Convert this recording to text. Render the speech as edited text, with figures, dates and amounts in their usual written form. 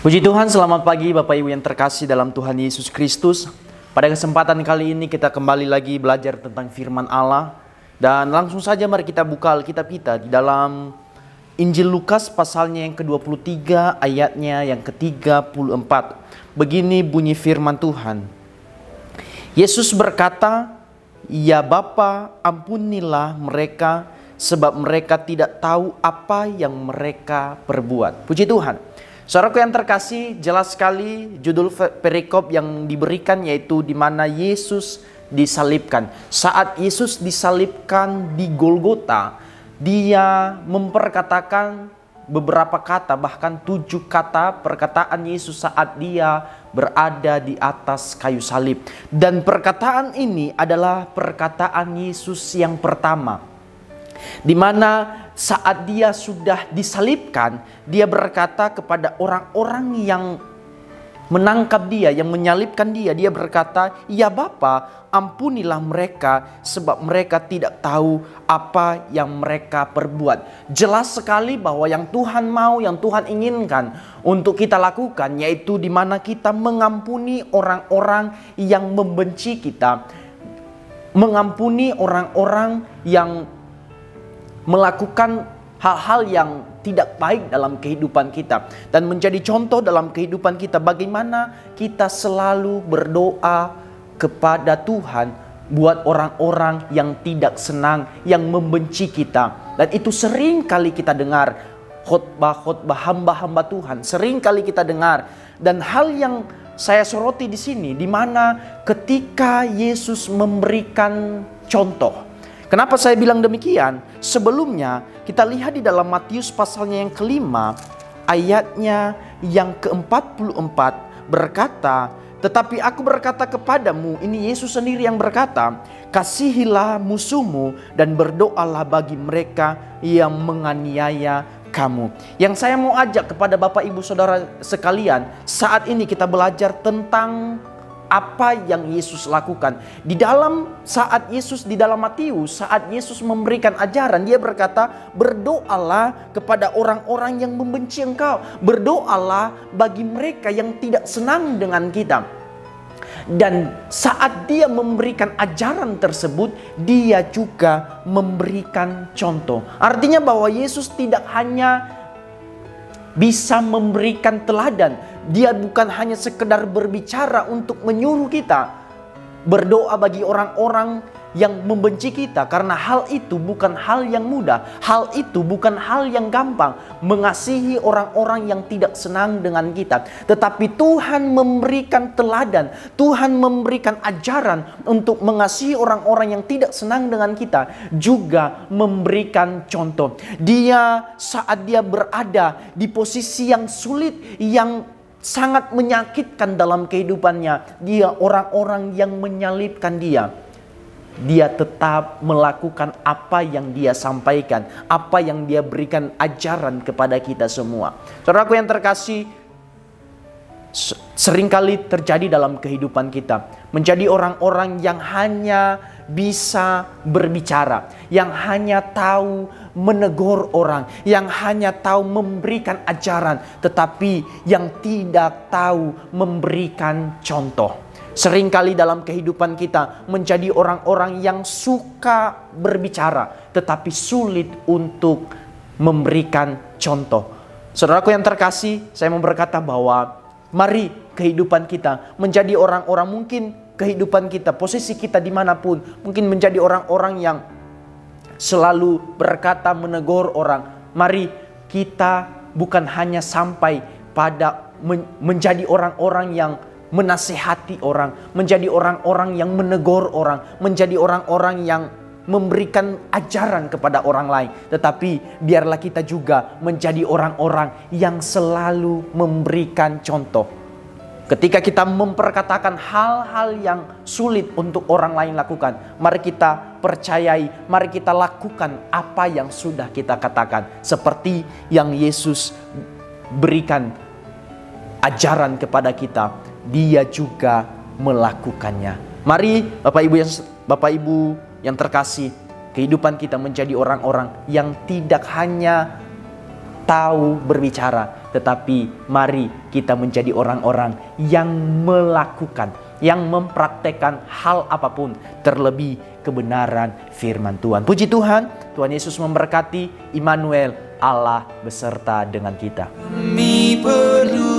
Puji Tuhan, selamat pagi Bapak Ibu yang terkasih dalam Tuhan Yesus Kristus. Pada kesempatan kali ini kita kembali lagi belajar tentang firman Allah. Dan langsung saja mari kita buka Alkitab kita di dalam Injil Lukas pasalnya yang ke-23 ayatnya yang ke-34. Begini bunyi firman Tuhan. Yesus berkata, "Ya Bapa, ampunilah mereka sebab mereka tidak tahu apa yang mereka perbuat." Puji Tuhan. Saudaraku yang terkasih, jelas sekali judul perikop yang diberikan yaitu di mana Yesus disalibkan. Saat Yesus disalibkan di Golgota, dia memperkatakan beberapa kata, bahkan 7 kata perkataan Yesus saat dia berada di atas kayu salib. Dan perkataan ini adalah perkataan Yesus yang pertama, di mana saat dia sudah disalibkan, dia berkata kepada orang-orang yang menangkap dia, yang menyalibkan dia, dia berkata, "Ya Bapa, ampunilah mereka sebab mereka tidak tahu apa yang mereka perbuat." Jelas sekali bahwa yang Tuhan mau, yang Tuhan inginkan untuk kita lakukan, yaitu di mana kita mengampuni orang-orang yang membenci kita, mengampuni orang-orang yang melakukan hal-hal yang tidak baik dalam kehidupan kita, dan menjadi contoh dalam kehidupan kita bagaimana kita selalu berdoa kepada Tuhan buat orang-orang yang tidak senang, yang membenci kita. Dan itu sering kali kita dengar khotbah-khotbah hamba-hamba Tuhan, sering kali kita dengar. Dan hal yang saya soroti di sini, di mana ketika Yesus memberikan contoh. Kenapa saya bilang demikian? Sebelumnya kita lihat di dalam Matius pasalnya yang ke-5 ayatnya yang ke-44 berkata, "Tetapi aku berkata kepadamu," ini Yesus sendiri yang berkata, "kasihilah musuhmu dan berdoalah bagi mereka yang menganiaya kamu." Yang saya mau ajak kepada Bapak Ibu Saudara sekalian, saat ini kita belajar tentang apa yang Yesus lakukan. Di dalam saat Yesus di dalam Matius, saat Yesus memberikan ajaran, dia berkata, "Berdoalah kepada orang-orang yang membenci engkau. Berdoalah bagi mereka yang tidak senang dengan kita." Dan saat dia memberikan ajaran tersebut, dia juga memberikan contoh. Artinya bahwa Yesus tidak hanya bisa memberikan teladan. Dia bukan hanya sekedar berbicara untuk menyuruh kita berdoa bagi orang-orang yang membenci kita, karena hal itu bukan hal yang mudah, hal itu bukan hal yang gampang, mengasihi orang-orang yang tidak senang dengan kita. Tetapi Tuhan memberikan teladan, Tuhan memberikan ajaran untuk mengasihi orang-orang yang tidak senang dengan kita, juga memberikan contoh. Dia saat dia berada di posisi yang sulit, yang sangat menyakitkan dalam kehidupannya, dia orang-orang yang menyalibkan dia, dia tetap melakukan apa yang dia sampaikan, apa yang dia berikan ajaran kepada kita semua. Saudaraku yang terkasih, seringkali terjadi dalam kehidupan kita, menjadi orang-orang yang hanya bisa berbicara, yang hanya tahu menegur orang, yang hanya tahu memberikan ajaran, tetapi yang tidak tahu memberikan contoh. Seringkali dalam kehidupan kita menjadi orang-orang yang suka berbicara, tetapi sulit untuk memberikan contoh. Saudaraku yang terkasih, saya mau berkata bahwa mari kehidupan kita menjadi orang-orang, mungkin kehidupan kita, posisi kita dimanapun, mungkin menjadi orang-orang yang selalu berkata menegur orang. Mari kita bukan hanya sampai pada menjadi orang-orang yang menasihati orang, menjadi orang-orang yang menegur orang, menjadi orang-orang yang memberikan ajaran kepada orang lain, tetapi biarlah kita juga menjadi orang-orang yang selalu memberikan contoh. Ketika kita memperkatakan hal-hal yang sulit untuk orang lain lakukan, mari kita percayai, mari kita lakukan apa yang sudah kita katakan. Seperti yang Yesus berikan ajaran kepada kita, dia juga melakukannya. Mari Bapak Ibu yang terkasih, kehidupan kita menjadi orang-orang yang tidak hanya tahu berbicara, tetapi mari kita menjadi orang-orang yang melakukan, yang mempraktekkan hal apapun, terlebih kebenaran firman Tuhan. Puji Tuhan, Tuhan Yesus memberkati. Immanuel, Allah beserta dengan kita. Kami perlu